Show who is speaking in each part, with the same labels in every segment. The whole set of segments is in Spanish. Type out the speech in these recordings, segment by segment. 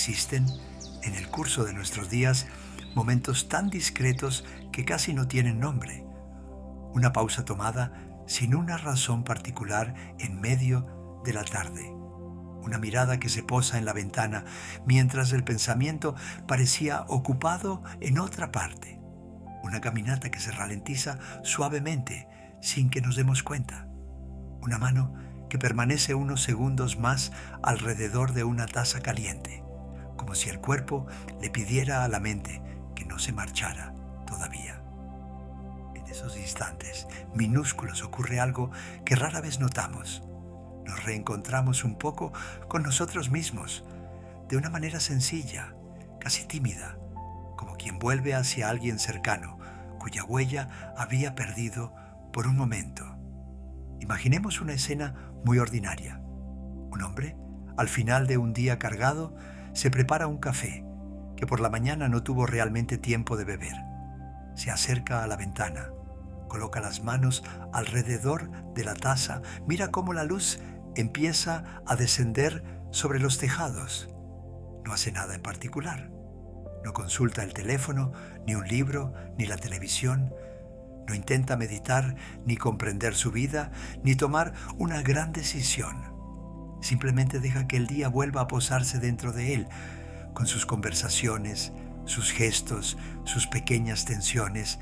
Speaker 1: Existen, en el curso de nuestros días, momentos tan discretos que casi no tienen nombre. Una pausa tomada sin una razón particular en medio de la tarde. Una mirada que se posa en la ventana mientras el pensamiento parecía ocupado en otra parte. Una caminata que se ralentiza suavemente sin que nos demos cuenta. Una mano que permanece unos segundos más alrededor de una taza caliente, como si el cuerpo le pidiera a la mente que no se marchara todavía. En esos instantes minúsculos ocurre algo que rara vez notamos. Nos reencontramos un poco con nosotros mismos, de una manera sencilla, casi tímida, como quien vuelve hacia alguien cercano, cuya huella había perdido por un momento. Imaginemos una escena muy ordinaria. Un hombre, al final de un día cargado, se prepara un café que por la mañana no tuvo realmente tiempo de beber. Se acerca a la ventana, coloca las manos alrededor de la taza, mira cómo la luz empieza a descender sobre los tejados. No hace nada en particular. No consulta el teléfono, ni un libro, ni la televisión. No intenta meditar, ni comprender su vida, ni tomar una gran decisión. Simplemente deja que el día vuelva a posarse dentro de él, con sus conversaciones, sus gestos, sus pequeñas tensiones,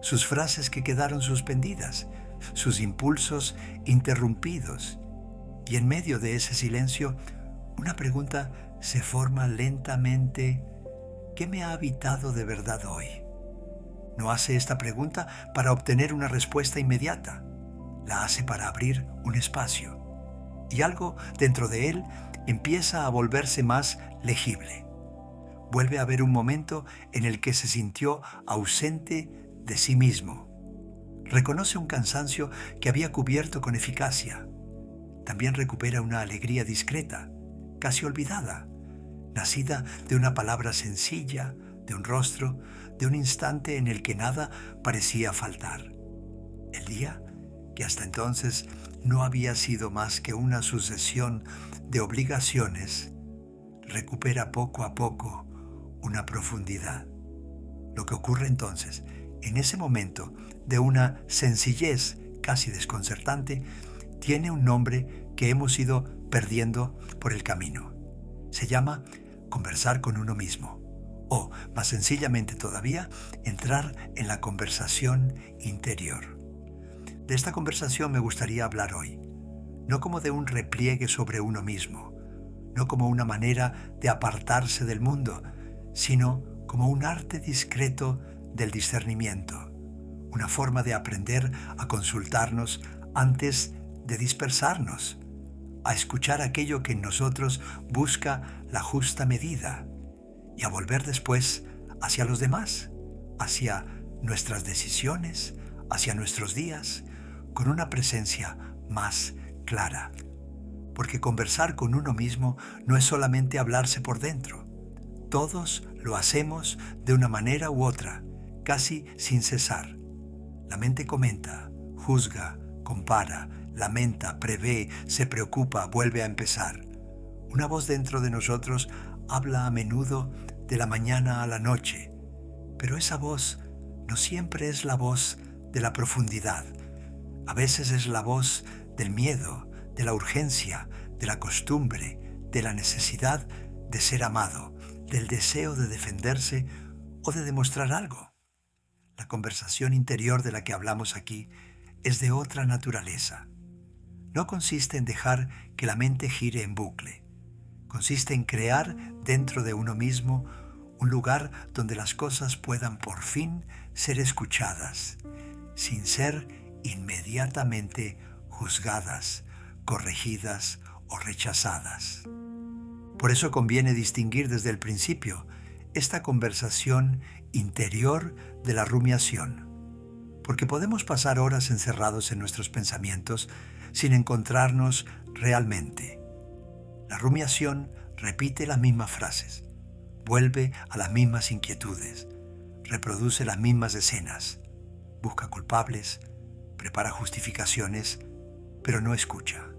Speaker 1: sus frases que quedaron suspendidas, sus impulsos interrumpidos. Y en medio de ese silencio, una pregunta se forma lentamente. ¿Qué me ha habitado de verdad hoy? No hace esta pregunta para obtener una respuesta inmediata. La hace para abrir un espacio. Y algo dentro de él empieza a volverse más legible. Vuelve a haber un momento en el que se sintió ausente de sí mismo. Reconoce un cansancio que había cubierto con eficacia. También recupera una alegría discreta, casi olvidada, nacida de una palabra sencilla, de un rostro, de un instante en el que nada parecía faltar. El día, que hasta entonces no había sido más que una sucesión de obligaciones, recupera poco a poco una profundidad. Lo que ocurre entonces, en ese momento de una sencillez casi desconcertante, tiene un nombre que hemos ido perdiendo por el camino. Se llama conversar con uno mismo, o, más sencillamente todavía, entrar en la conversación interior. De esta conversación me gustaría hablar hoy, no como de un repliegue sobre uno mismo, no como una manera de apartarse del mundo, sino como un arte discreto del discernimiento, una forma de aprender a consultarnos antes de dispersarnos, a escuchar aquello que en nosotros busca la justa medida y a volver después hacia los demás, hacia nuestras decisiones, hacia nuestros días, con una presencia más clara. Porque conversar con uno mismo no es solamente hablarse por dentro. Todos lo hacemos de una manera u otra, casi sin cesar. La mente comenta, juzga, compara, lamenta, prevé, se preocupa, vuelve a empezar. Una voz dentro de nosotros habla a menudo de la mañana a la noche, pero esa voz no siempre es la voz de la profundidad. A veces es la voz del miedo, de la urgencia, de la costumbre, de la necesidad de ser amado, del deseo de defenderse o de demostrar algo. La conversación interior de la que hablamos aquí es de otra naturaleza. No consiste en dejar que la mente gire en bucle. Consiste en crear dentro de uno mismo un lugar donde las cosas puedan por fin ser escuchadas, sin ser inmediatamente juzgadas, corregidas o rechazadas. Por eso conviene distinguir desde el principio esta conversación interior de la rumiación, porque podemos pasar horas encerrados en nuestros pensamientos sin encontrarnos realmente. La rumiación repite las mismas frases, vuelve a las mismas inquietudes, reproduce las mismas escenas, busca culpables, prepara justificaciones, pero no escucha.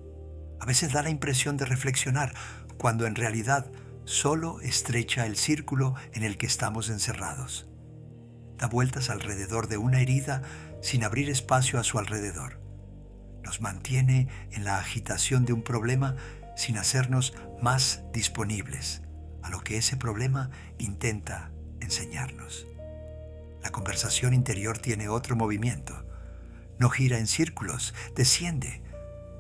Speaker 1: A veces da la impresión de reflexionar, cuando en realidad solo estrecha el círculo en el que estamos encerrados. Da vueltas alrededor de una herida sin abrir espacio a su alrededor. Nos mantiene en la agitación de un problema sin hacernos más disponibles a lo que ese problema intenta enseñarnos. La conversación interior tiene otro movimiento. No gira en círculos, desciende.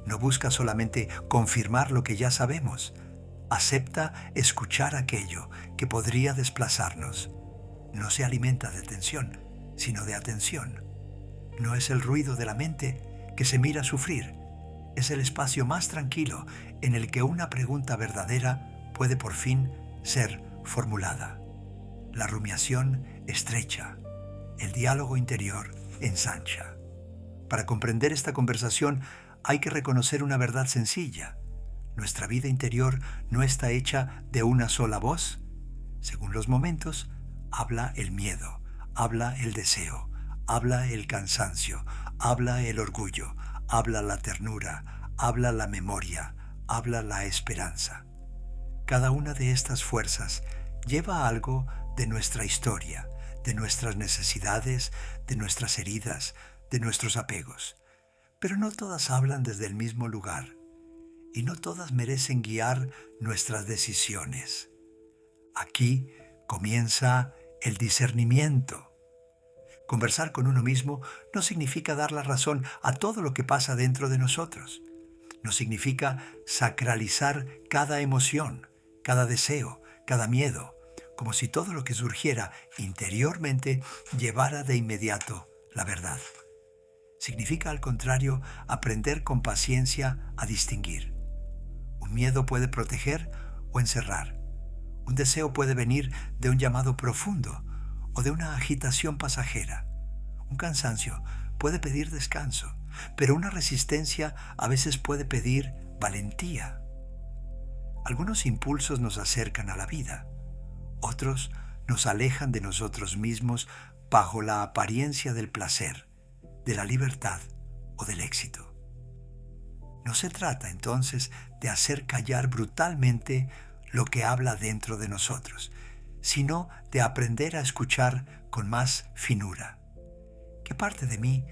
Speaker 1: No busca solamente confirmar lo que ya sabemos. Acepta escuchar aquello que podría desplazarnos. No se alimenta de tensión, sino de atención. No es el ruido de la mente que se mira sufrir. Es el espacio más tranquilo en el que una pregunta verdadera puede por fin ser formulada. La rumiación estrecha, el diálogo interior ensancha. Para comprender esta conversación hay que reconocer una verdad sencilla. Nuestra vida interior no está hecha de una sola voz. Según los momentos, habla el miedo, habla el deseo, habla el cansancio, habla el orgullo, habla la ternura, habla la memoria, habla la esperanza. Cada una de estas fuerzas lleva algo de nuestra historia, de nuestras necesidades, de nuestras heridas, de nuestros apegos. Pero no todas hablan desde el mismo lugar y no todas merecen guiar nuestras decisiones. Aquí comienza el discernimiento. Conversar con uno mismo no significa dar la razón a todo lo que pasa dentro de nosotros. No significa sacralizar cada emoción, cada deseo, cada miedo, como si todo lo que surgiera interiormente llevara de inmediato la verdad. Significa, al contrario, aprender con paciencia a distinguir. Un miedo puede proteger o encerrar. Un deseo puede venir de un llamado profundo o de una agitación pasajera. Un cansancio puede pedir descanso, pero una resistencia a veces puede pedir valentía. Algunos impulsos nos acercan a la vida, otros nos alejan de nosotros mismos bajo la apariencia del placer, de la libertad o del éxito. No se trata entonces de hacer callar brutalmente lo que habla dentro de nosotros, sino de aprender a escuchar con más finura. ¿Qué parte de mí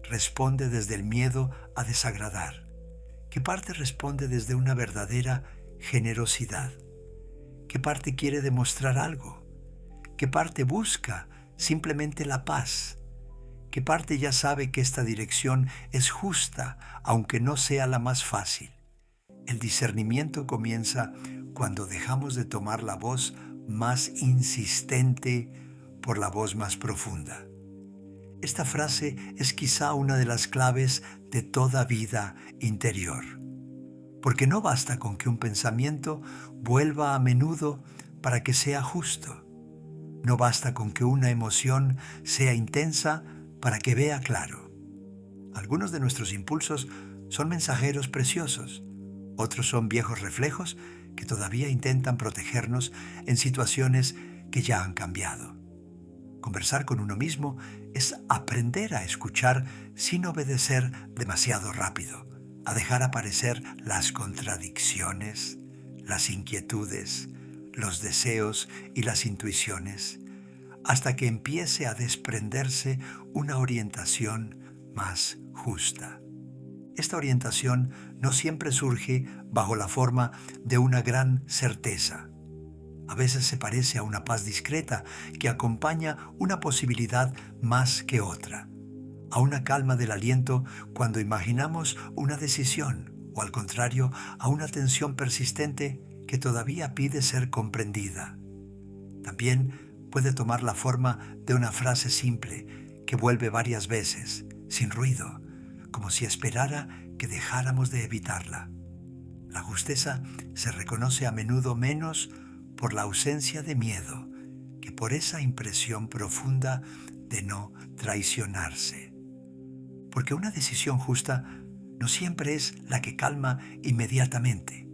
Speaker 1: responde desde el miedo a desagradar? ¿Qué parte responde desde una verdadera generosidad? ¿Qué parte quiere demostrar algo? ¿Qué parte busca simplemente la paz? ¿Qué parte ya sabe que esta dirección es justa, aunque no sea la más fácil? El discernimiento comienza cuando dejamos de tomar la voz más insistente por la voz más profunda. Esta frase es quizá una de las claves de toda vida interior, porque no basta con que un pensamiento vuelva a menudo para que sea justo. No basta con que una emoción sea intensa para que vea claro. Algunos de nuestros impulsos son mensajeros preciosos, otros son viejos reflejos que todavía intentan protegernos en situaciones que ya han cambiado. Conversar con uno mismo es aprender a escuchar sin obedecer demasiado rápido, a dejar aparecer las contradicciones, las inquietudes, los deseos y las intuiciones, hasta que empiece a desprenderse una orientación más justa. Esta orientación no siempre surge bajo la forma de una gran certeza. A veces se parece a una paz discreta que acompaña una posibilidad más que otra, a una calma del aliento cuando imaginamos una decisión, o al contrario, a una tensión persistente que todavía pide ser comprendida. También puede tomar la forma de una frase simple que vuelve varias veces, sin ruido, como si esperara que dejáramos de evitarla. La justeza se reconoce a menudo menos por la ausencia de miedo que por esa impresión profunda de no traicionarse. Porque una decisión justa no siempre es la que calma inmediatamente.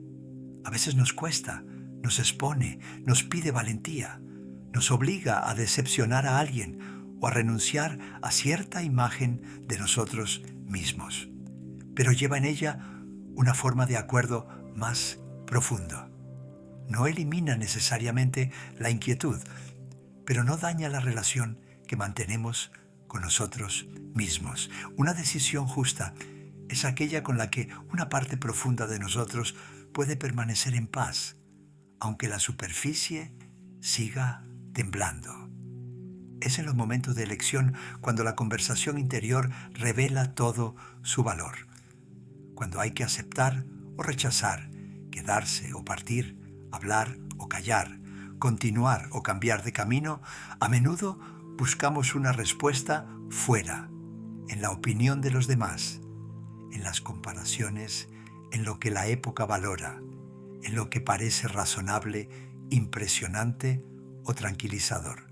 Speaker 1: A veces nos cuesta, nos expone, nos pide valentía, nos obliga a decepcionar a alguien o a renunciar a cierta imagen de nosotros mismos, pero lleva en ella una forma de acuerdo más profundo. No elimina necesariamente la inquietud, pero no daña la relación que mantenemos con nosotros mismos. Una decisión justa es aquella con la que una parte profunda de nosotros puede permanecer en paz, aunque la superficie siga temblando. Es en los momentos de elección cuando la conversación interior revela todo su valor. Cuando hay que aceptar o rechazar, quedarse o partir, hablar o callar, continuar o cambiar de camino, a menudo buscamos una respuesta fuera, en la opinión de los demás, en las comparaciones, en lo que la época valora, en lo que parece razonable, impresionante o tranquilizador.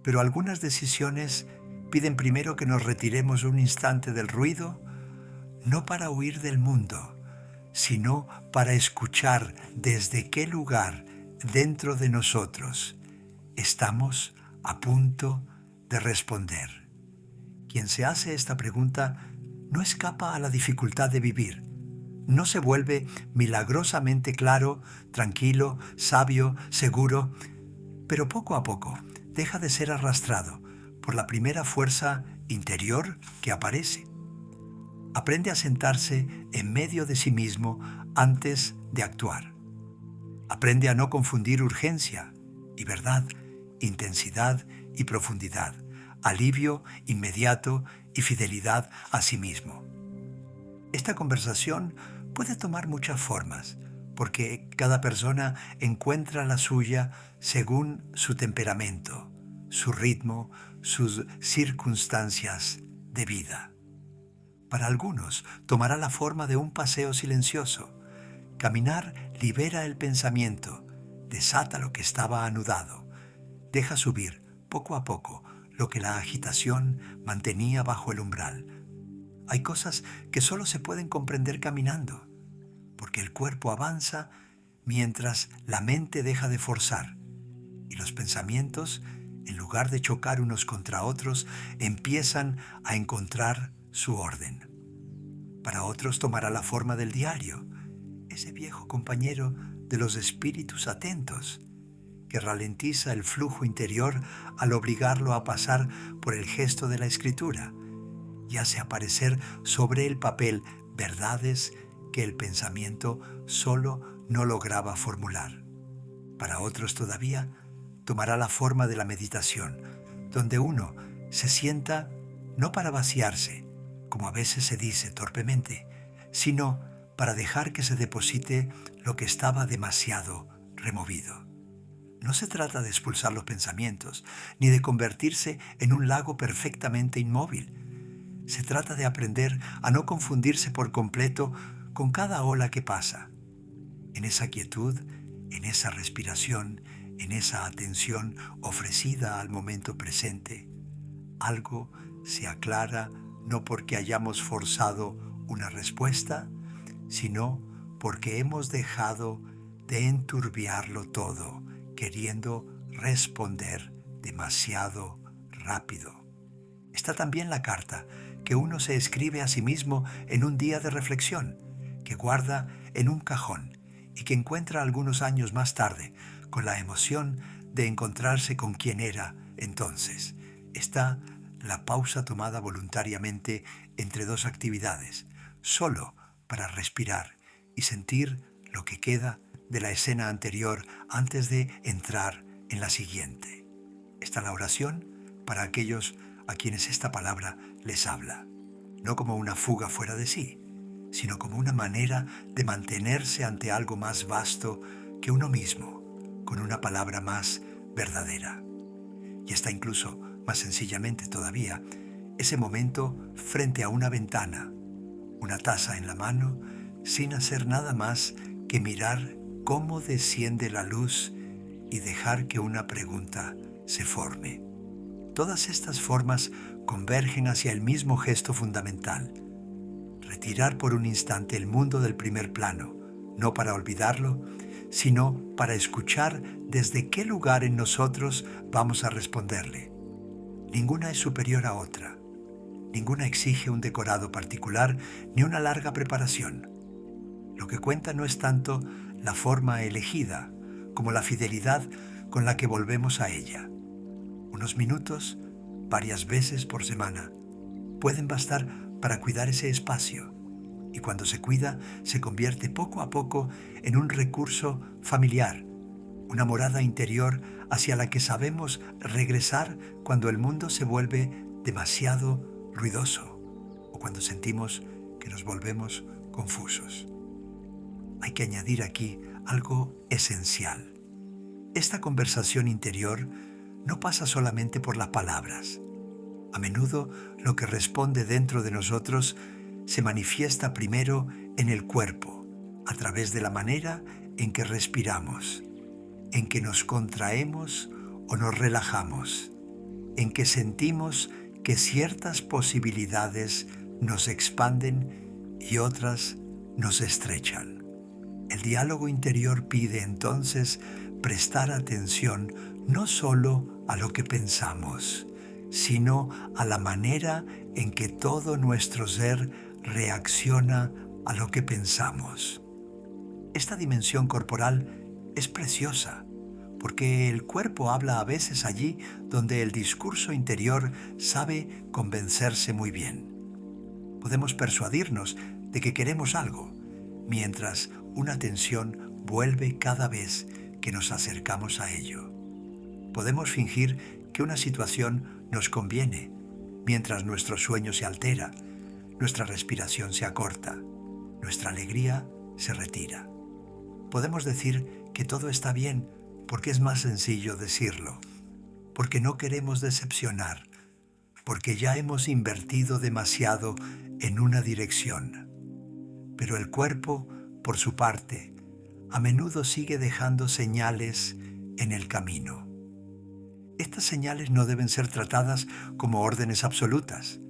Speaker 1: Pero algunas decisiones piden primero que nos retiremos un instante del ruido, no para huir del mundo, sino para escuchar desde qué lugar dentro de nosotros estamos a punto de responder. Quien se hace esta pregunta no escapa a la dificultad de vivir. No se vuelve milagrosamente claro, tranquilo, sabio, seguro, pero poco a poco deja de ser arrastrado por la primera fuerza interior que aparece. Aprende a sentarse en medio de sí mismo antes de actuar. Aprende a no confundir urgencia y verdad, intensidad y profundidad, alivio inmediato y fidelidad a sí mismo. Esta conversación puede tomar muchas formas, porque cada persona encuentra la suya según su temperamento, su ritmo, sus circunstancias de vida. Para algunos tomará la forma de un paseo silencioso. Caminar libera el pensamiento, desata lo que estaba anudado, deja subir poco a poco lo que la agitación mantenía bajo el umbral. Hay cosas que solo se pueden comprender caminando, porque el cuerpo avanza mientras la mente deja de forzar y los pensamientos, en lugar de chocar unos contra otros, empiezan a encontrar su orden. Para otros tomará la forma del diario, ese viejo compañero de los espíritus atentos, que ralentiza el flujo interior al obligarlo a pasar por el gesto de la escritura y hace aparecer sobre el papel verdades que el pensamiento solo no lograba formular. Para otros todavía tomará la forma de la meditación, donde uno se sienta no para vaciarse, como a veces se dice torpemente, sino para dejar que se deposite lo que estaba demasiado removido. No se trata de expulsar los pensamientos, ni de convertirse en un lago perfectamente inmóvil. Se trata de aprender a no confundirse por completo con cada ola que pasa. En esa quietud, en esa respiración, en esa atención ofrecida al momento presente, algo se aclara no porque hayamos forzado una respuesta, sino porque hemos dejado de enturbiarlo todo, queriendo responder demasiado rápido. Está también la carta que uno se escribe a sí mismo en un día de reflexión, que guarda en un cajón y que encuentra algunos años más tarde con la emoción de encontrarse con quien era entonces. Está la pausa tomada voluntariamente entre dos actividades, solo para respirar y sentir lo que queda de la escena anterior antes de entrar en la siguiente. Está la oración para aquellos a quienes esta palabra les habla, no como una fuga fuera de sí, sino como una manera de mantenerse ante algo más vasto que uno mismo, con una palabra más verdadera. Y está incluso, más sencillamente todavía, ese momento frente a una ventana, una taza en la mano, sin hacer nada más que mirar cómo desciende la luz y dejar que una pregunta se forme. Todas estas formas convergen hacia el mismo gesto fundamental: retirar por un instante el mundo del primer plano, no para olvidarlo, sino para escuchar desde qué lugar en nosotros vamos a responderle. Ninguna es superior a otra. Ninguna exige un decorado particular ni una larga preparación. Lo que cuenta no es tanto la forma elegida, como la fidelidad con la que volvemos a ella. Unos minutos, varias veces por semana, pueden bastar para cuidar ese espacio, y cuando se cuida se convierte poco a poco en un recurso familiar, una morada interior hacia la que sabemos regresar cuando el mundo se vuelve demasiado ruidoso o cuando sentimos que nos volvemos confusos. Hay que añadir aquí algo esencial. Esta conversación interior no pasa solamente por las palabras. A menudo lo que responde dentro de nosotros se manifiesta primero en el cuerpo, a través de la manera en que respiramos, en que nos contraemos o nos relajamos, en que sentimos que ciertas posibilidades nos expanden y otras nos estrechan. El diálogo interior pide entonces prestar atención no solo a lo que pensamos, sino a la manera en que todo nuestro ser reacciona a lo que pensamos. Esta dimensión corporal es preciosa, porque el cuerpo habla a veces allí donde el discurso interior sabe convencerse muy bien. Podemos persuadirnos de que queremos algo, mientras una tensión vuelve cada vez que nos acercamos a ello. Podemos fingir que una situación nos conviene, mientras nuestro sueño se altera, nuestra respiración se acorta, nuestra alegría se retira. Podemos decir que todo está bien porque es más sencillo decirlo, porque no queremos decepcionar, porque ya hemos invertido demasiado en una dirección. Pero el cuerpo, por su parte, a menudo sigue dejando señales en el camino. Estas señales no deben ser tratadas como órdenes absolutas.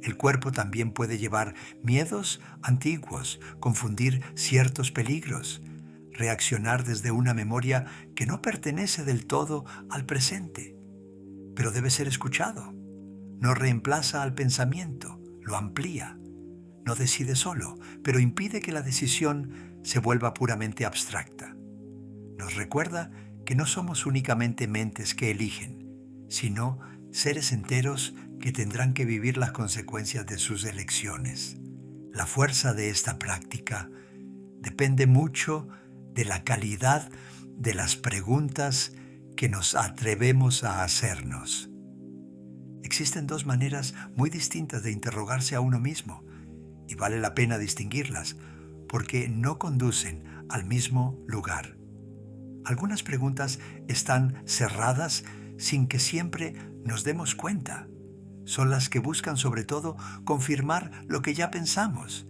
Speaker 1: El cuerpo también puede llevar miedos antiguos, confundir ciertos peligros, reaccionar desde una memoria que no pertenece del todo al presente, pero debe ser escuchado. No reemplaza al pensamiento, lo amplía. No decide solo, pero impide que la decisión se vuelva puramente abstracta. Nos recuerda que no somos únicamente mentes que eligen, sino seres enteros que tendrán que vivir las consecuencias de sus elecciones. La fuerza de esta práctica depende mucho de la calidad de las preguntas que nos atrevemos a hacernos. Existen dos maneras muy distintas de interrogarse a uno mismo, y vale la pena distinguirlas, porque no conducen al mismo lugar. Algunas preguntas están cerradas sin que siempre nos demos cuenta. Son las que buscan sobre todo confirmar lo que ya pensamos,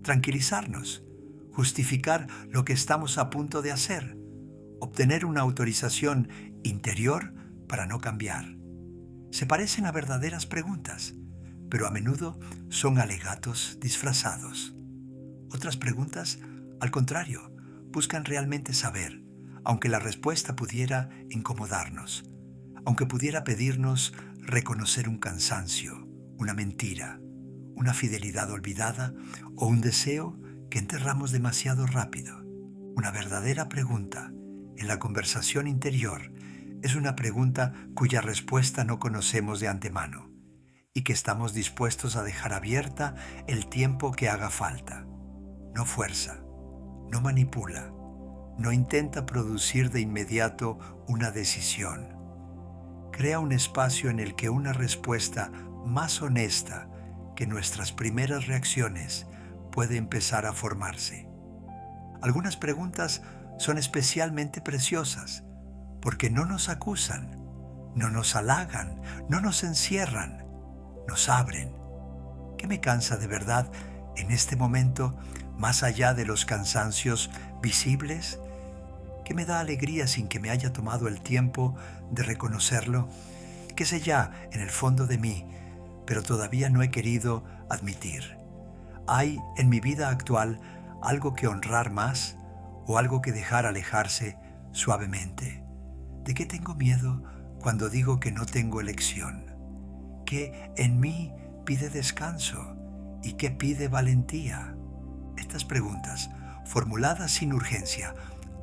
Speaker 1: tranquilizarnos, justificar lo que estamos a punto de hacer, obtener una autorización interior para no cambiar. Se parecen a verdaderas preguntas, pero a menudo son alegatos disfrazados. Otras preguntas, al contrario, buscan realmente saber, aunque la respuesta pudiera incomodarnos, aunque pudiera pedirnos reconocer un cansancio, una mentira, una fidelidad olvidada o un deseo que enterramos demasiado rápido. Una verdadera pregunta en la conversación interior es una pregunta cuya respuesta no conocemos de antemano y que estamos dispuestos a dejar abierta el tiempo que haga falta. No fuerza, no manipula, no intenta producir de inmediato una decisión. Crea un espacio en el que una respuesta más honesta que nuestras primeras reacciones puede empezar a formarse. Algunas preguntas son especialmente preciosas porque no nos acusan, no nos halagan, no nos encierran, nos abren. ¿Qué me cansa de verdad en este momento, más allá de los cansancios visibles? ¿Qué me da alegría sin que me haya tomado el tiempo de reconocerlo? ¿Qué sé ya en el fondo de mí, pero todavía no he querido admitir? ¿Hay en mi vida actual algo que honrar más o algo que dejar alejarse suavemente? ¿De qué tengo miedo cuando digo que no tengo elección? ¿Qué en mí pide descanso y qué pide valentía? Estas preguntas, formuladas sin urgencia,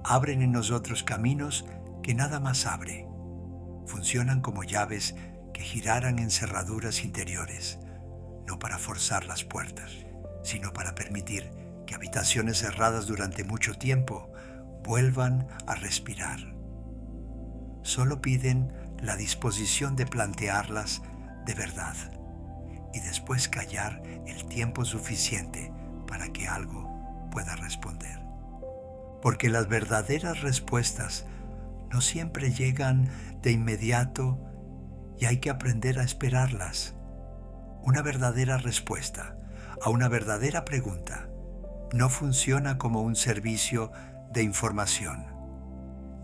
Speaker 1: abren en nosotros caminos que nada más abre. Funcionan como llaves que giraran en cerraduras interiores, no para forzar las puertas, sino para permitir que habitaciones cerradas durante mucho tiempo vuelvan a respirar. Solo piden la disposición de plantearlas de verdad y después callar el tiempo suficiente para que algo pueda responder. Porque las verdaderas respuestas no siempre llegan de inmediato y hay que aprender a esperarlas. Una verdadera respuesta a una verdadera pregunta no funciona como un servicio de información.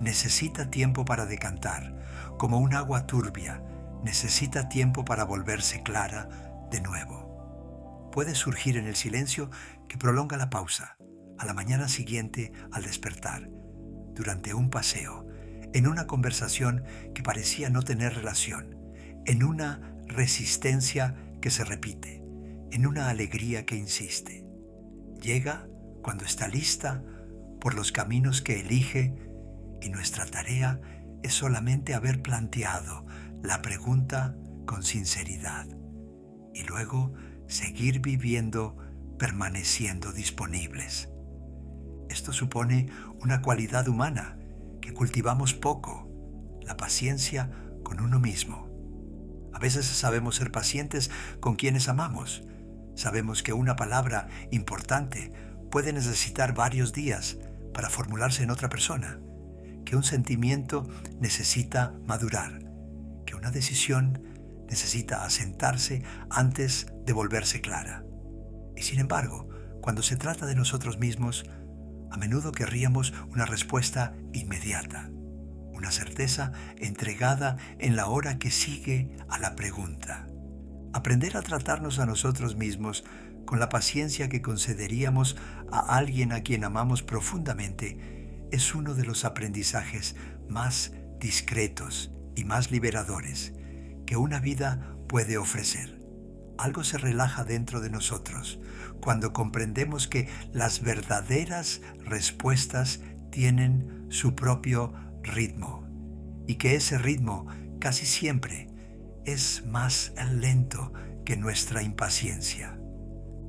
Speaker 1: Necesita tiempo para decantar, como un agua turbia, necesita tiempo para volverse clara de nuevo. Puede surgir en el silencio que prolonga la pausa, a la mañana siguiente al despertar, durante un paseo, en una conversación que parecía no tener relación, en una resistencia que se repite, en una alegría que insiste. Llega cuando está lista por los caminos que elige y nuestra tarea es solamente haber planteado la pregunta con sinceridad y luego seguir viviendo permaneciendo disponibles. Esto supone una cualidad humana que cultivamos poco, la paciencia con uno mismo. A veces sabemos ser pacientes con quienes amamos. Sabemos que una palabra importante puede necesitar varios días para formularse en otra persona, que un sentimiento necesita madurar, que una decisión necesita asentarse antes de volverse clara. Y sin embargo, cuando se trata de nosotros mismos, a menudo querríamos una respuesta inmediata, una certeza entregada en la hora que sigue a la pregunta. Aprender a tratarnos a nosotros mismos con la paciencia que concederíamos a alguien a quien amamos profundamente es uno de los aprendizajes más discretos y más liberadores que una vida puede ofrecer. Algo se relaja dentro de nosotros cuando comprendemos que las verdaderas respuestas tienen su propio ritmo y que ese ritmo casi siempre es más lento que nuestra impaciencia.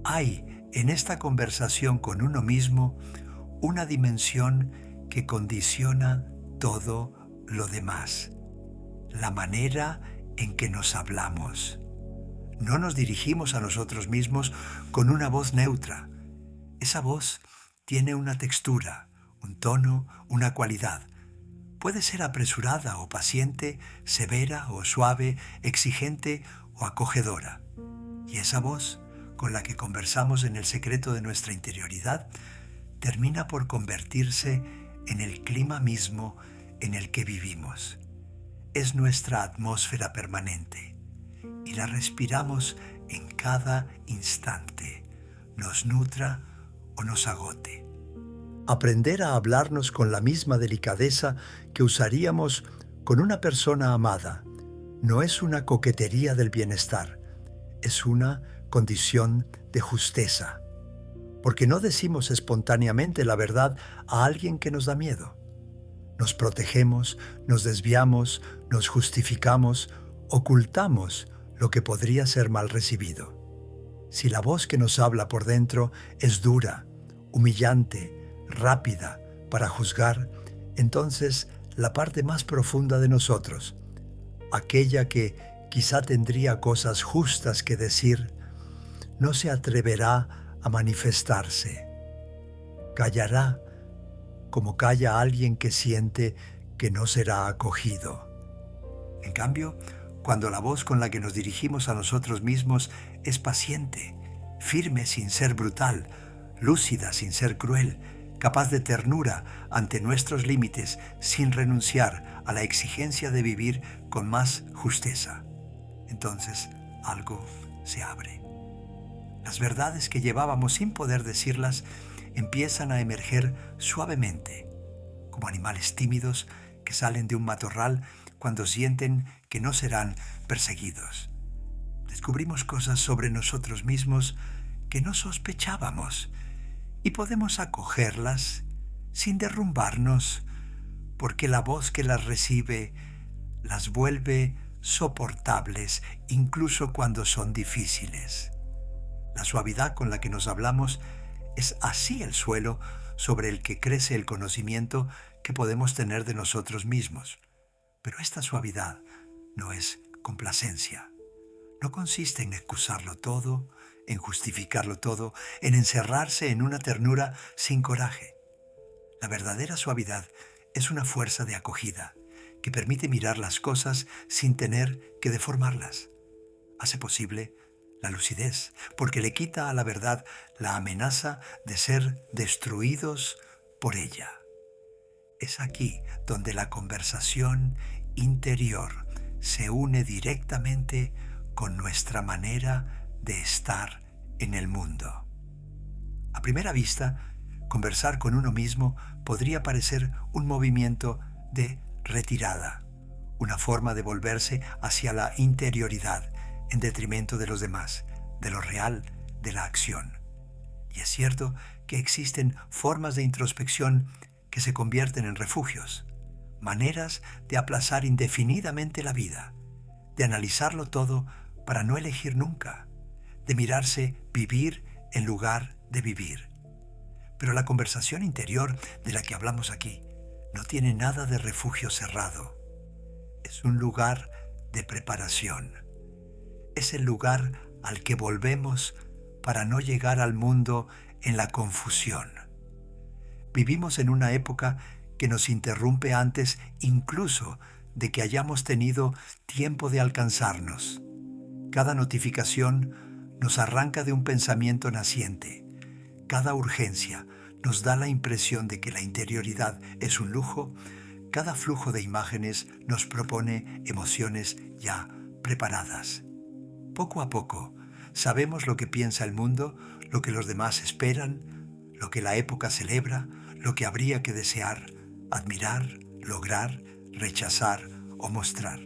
Speaker 1: Hay en esta conversación con uno mismo una dimensión que condiciona todo lo demás, la manera en que nos hablamos. No nos dirigimos a nosotros mismos con una voz neutra. Esa voz tiene una textura, un tono, una cualidad. Puede ser apresurada o paciente, severa o suave, exigente o acogedora. Y esa voz, con la que conversamos en el secreto de nuestra interioridad, termina por convertirse en el clima mismo en el que vivimos. Es nuestra atmósfera permanente y la respiramos en cada instante, nos nutra o nos agote. Aprender a hablarnos con la misma delicadeza que usaríamos con una persona amada no es una coquetería del bienestar, es una condición de justeza, porque no decimos espontáneamente la verdad a alguien que nos da miedo. Nos protegemos, nos desviamos, nos justificamos, ocultamos lo que podría ser mal recibido. Si la voz que nos habla por dentro es dura, humillante, rápida para juzgar, entonces la parte más profunda de nosotros, aquella que quizá tendría cosas justas que decir, no se atreverá a manifestarse. Callará como calla alguien que siente que no será acogido. En cambio, cuando la voz con la que nos dirigimos a nosotros mismos es paciente, firme sin ser brutal, lúcida sin ser cruel, capaz de ternura ante nuestros límites sin renunciar a la exigencia de vivir con más justeza, entonces algo se abre. Las verdades que llevábamos sin poder decirlas empiezan a emerger suavemente, como animales tímidos que salen de un matorral cuando sienten que no serán perseguidos. Descubrimos cosas sobre nosotros mismos que no sospechábamos y podemos acogerlas sin derrumbarnos, porque la voz que las recibe las vuelve soportables incluso cuando son difíciles. La suavidad con la que nos hablamos es así el suelo sobre el que crece el conocimiento que podemos tener de nosotros mismos. Pero esta suavidad no es complacencia. No consiste en excusarlo todo, en justificarlo todo, en encerrarse en una ternura sin coraje. La verdadera suavidad es una fuerza de acogida que permite mirar las cosas sin tener que deformarlas. Hace posible la lucidez, porque le quita a la verdad la amenaza de ser destruidos por ella. Es aquí donde la conversación interior se une directamente con nuestra manera de estar en el mundo. A primera vista, conversar con uno mismo podría parecer un movimiento de retirada, una forma de volverse hacia la interioridad en detrimento de los demás, de lo real, de la acción. Y es cierto que existen formas de introspección que se convierten en refugios, maneras de aplazar indefinidamente la vida, de analizarlo todo para no elegir nunca, de mirarse vivir en lugar de vivir. Pero la conversación interior de la que hablamos aquí no tiene nada de refugio cerrado. Es un lugar de preparación. Es el lugar al que volvemos para no llegar al mundo en la confusión. Vivimos en una época que nos interrumpe antes incluso de que hayamos tenido tiempo de alcanzarnos. Cada notificación nos arranca de un pensamiento naciente. Cada urgencia nos da la impresión de que la interioridad es un lujo. Cada flujo de imágenes nos propone emociones ya preparadas. Poco a poco, sabemos lo que piensa el mundo, lo que los demás esperan, lo que la época celebra, lo que habría que desear, admirar, lograr, rechazar o mostrar.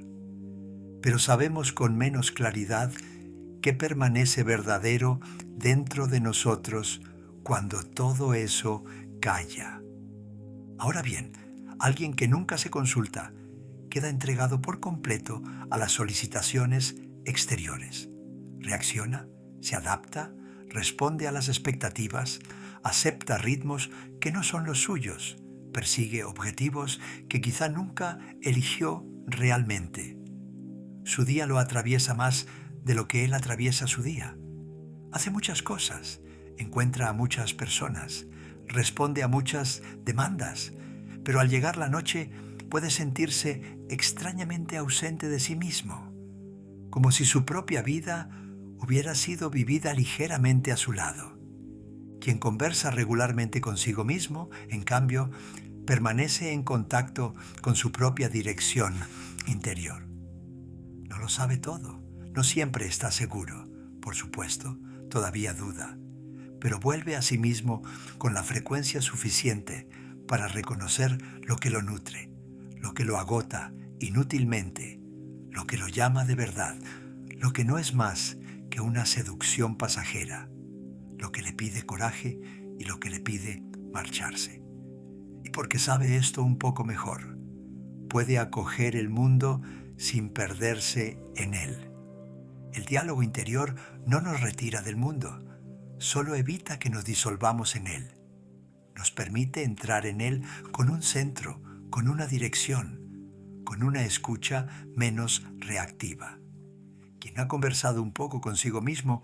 Speaker 1: Pero sabemos con menos claridad qué permanece verdadero dentro de nosotros cuando todo eso calla. Ahora bien, alguien que nunca se consulta queda entregado por completo a las solicitaciones exteriores. Reacciona, se adapta, responde a las expectativas, acepta ritmos que no son los suyos, persigue objetivos que quizá nunca eligió realmente. Su día lo atraviesa más de lo que él atraviesa su día. Hace muchas cosas, encuentra a muchas personas, responde a muchas demandas, pero al llegar la noche puede sentirse extrañamente ausente de sí mismo, como si su propia vida hubiera sido vivida ligeramente a su lado. Quien conversa regularmente consigo mismo, en cambio, permanece en contacto con su propia dirección interior. No lo sabe todo, no siempre está seguro, por supuesto, todavía duda, pero vuelve a sí mismo con la frecuencia suficiente para reconocer lo que lo nutre, lo que lo agota inútilmente, lo que lo llama de verdad, lo que no es más que una seducción pasajera, lo que le pide coraje y lo que le pide marcharse. Y porque sabe esto un poco mejor, puede acoger el mundo sin perderse en él. El diálogo interior no nos retira del mundo, solo evita que nos disolvamos en él. Nos permite entrar en él con un centro, con una dirección, con una escucha menos reactiva. Quien ha conversado un poco consigo mismo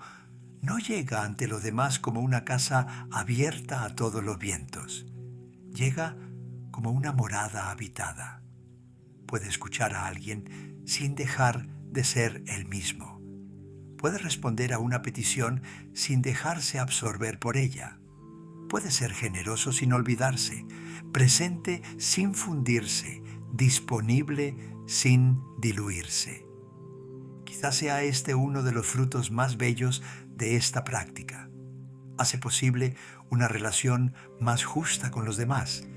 Speaker 1: no llega ante los demás como una casa abierta a todos los vientos. Llega como una morada habitada. Puede escuchar a alguien sin dejar de ser él mismo. Puede responder a una petición sin dejarse absorber por ella. Puede ser generoso sin olvidarse, presente sin fundirse, disponible sin diluirse. Quizás sea este uno de los frutos más bellos de esta práctica. Hace posible una relación más justa con los demás.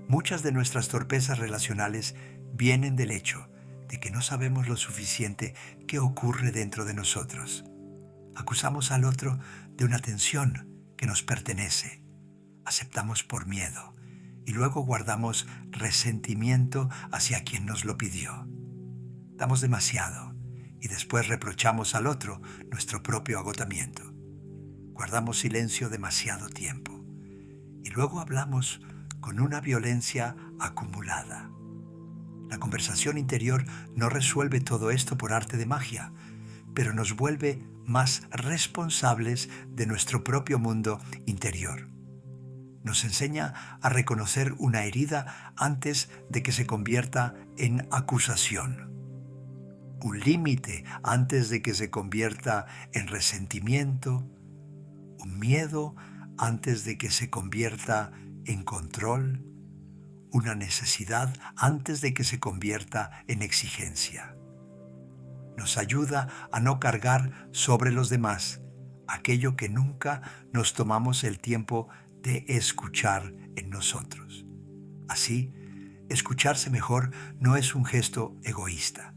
Speaker 1: Muchas de nuestras torpezas relacionales vienen del hecho de que no sabemos lo suficiente qué ocurre dentro de nosotros. Acusamos al otro de una tensión que nos pertenece. Aceptamos por miedo y luego guardamos resentimiento hacia quien nos lo pidió. Damos demasiado y después reprochamos al otro nuestro propio agotamiento. Guardamos silencio demasiado tiempo y luego hablamos con una violencia acumulada. La conversación interior no resuelve todo esto por arte de magia, pero nos vuelve más responsables de nuestro propio mundo interior. Nos enseña a reconocer una herida antes de que se convierta en acusación, un límite antes de que se convierta en resentimiento, un miedo antes de que se convierta en control, una necesidad antes de que se convierta en exigencia. Nos ayuda a no cargar sobre los demás aquello que nunca nos tomamos el tiempo de escuchar en nosotros. Así, escucharse mejor no es un gesto egoísta.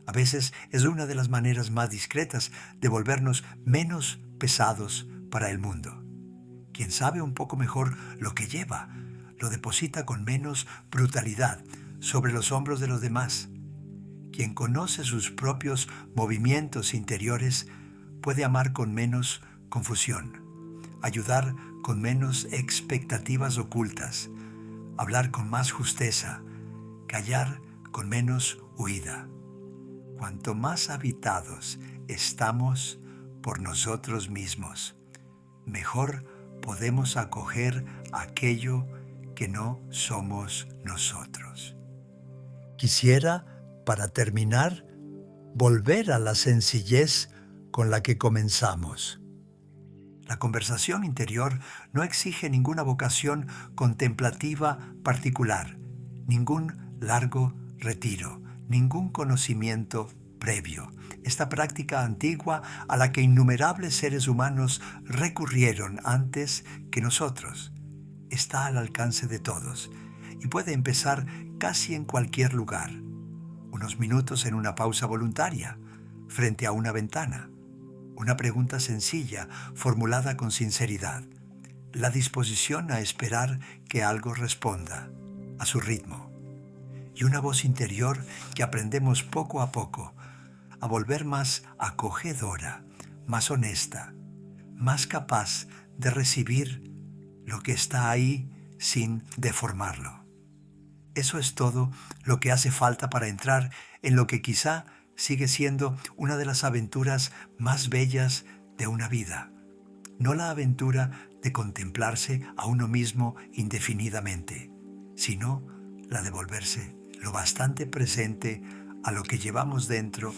Speaker 1: A veces es una de las maneras más discretas de volvernos menos pesados para el mundo. Quien sabe un poco mejor lo que lleva, lo deposita con menos brutalidad sobre los hombros de los demás. Quien conoce sus propios movimientos interiores puede amar con menos confusión, ayudar con menos expectativas ocultas, hablar con más justeza, callar con menos huida. Cuanto más habitados estamos por nosotros mismos, mejor podemos acoger aquello que no somos nosotros. Quisiera, para terminar, volver a la sencillez con la que comenzamos. La conversación interior no exige ninguna vocación contemplativa particular, ningún largo retiro, ningún conocimiento previo. Esta práctica antigua a la que innumerables seres humanos recurrieron antes que nosotros está al alcance de todos y puede empezar casi en cualquier lugar. Unos minutos en una pausa voluntaria, frente a una ventana. Una pregunta sencilla, formulada con sinceridad. La disposición a esperar que algo responda, a su ritmo. Y una voz interior que aprendemos poco a poco a volver más acogedora, más honesta, más capaz de recibir lo que está ahí sin deformarlo. Eso es todo lo que hace falta para entrar en lo que quizá sigue siendo una de las aventuras más bellas de una vida. No la aventura de contemplarse a uno mismo indefinidamente, sino la de volverse lo bastante presente a lo que llevamos dentro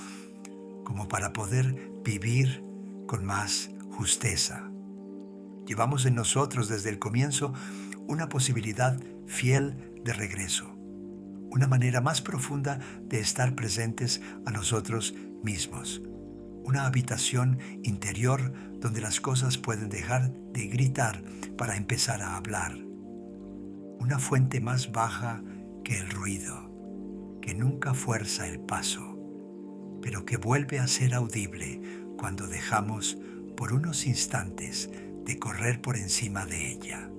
Speaker 1: como para poder vivir con más justeza. Llevamos en nosotros desde el comienzo una posibilidad fiel de regreso, una manera más profunda de estar presentes a nosotros mismos, una habitación interior donde las cosas pueden dejar de gritar para empezar a hablar, una fuente más baja que el ruido, que nunca fuerza el paso, pero que vuelve a ser audible cuando dejamos por unos instantes de correr por encima de ella.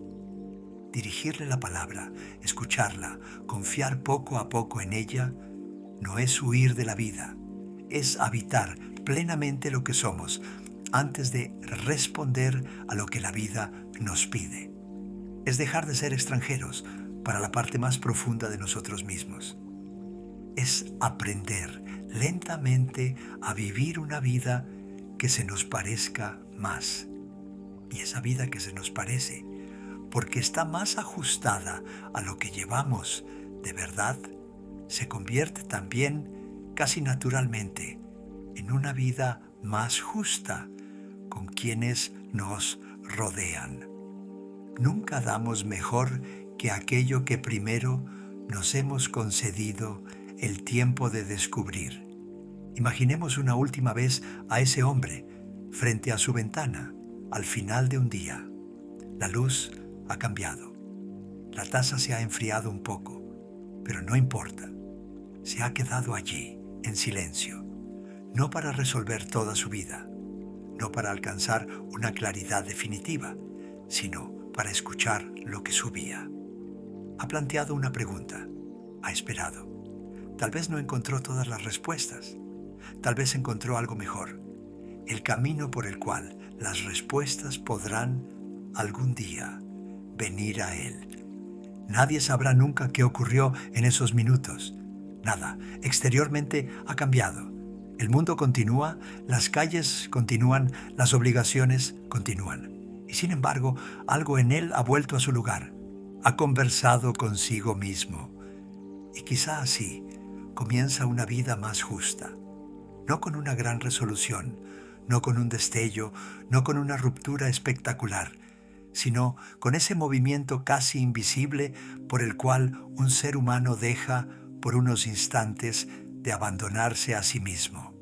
Speaker 1: Dirigirle la palabra, escucharla, confiar poco a poco en ella, no es huir de la vida, es habitar plenamente lo que somos antes de responder a lo que la vida nos pide. Es dejar de ser extranjeros para la parte más profunda de nosotros mismos. Es aprender lentamente a vivir una vida que se nos parezca más. Y esa vida que se nos parece, porque está más ajustada a lo que llevamos de verdad, se convierte también, casi naturalmente, en una vida más justa con quienes nos rodean. Nunca damos mejor que aquello que primero nos hemos concedido el tiempo de descubrir. Imaginemos una última vez a ese hombre frente a su ventana al final de un día. La luz ha cambiado. La taza se ha enfriado un poco, pero no importa. Se ha quedado allí, en silencio, no para resolver toda su vida, no para alcanzar una claridad definitiva, sino para escuchar lo que subía. Ha planteado una pregunta, ha esperado. Tal vez no encontró todas las respuestas, tal vez encontró algo mejor, el camino por el cual las respuestas podrán algún día venir a él. Nadie sabrá nunca qué ocurrió en esos minutos. Nada, exteriormente ha cambiado. El mundo continúa, las calles continúan, las obligaciones continúan. Y sin embargo, algo en él ha vuelto a su lugar. Ha conversado consigo mismo. Y quizá así comienza una vida más justa. No con una gran resolución, no con un destello, no con una ruptura espectacular, sino con ese movimiento casi invisible por el cual un ser humano deja por unos instantes de abandonarse a sí mismo.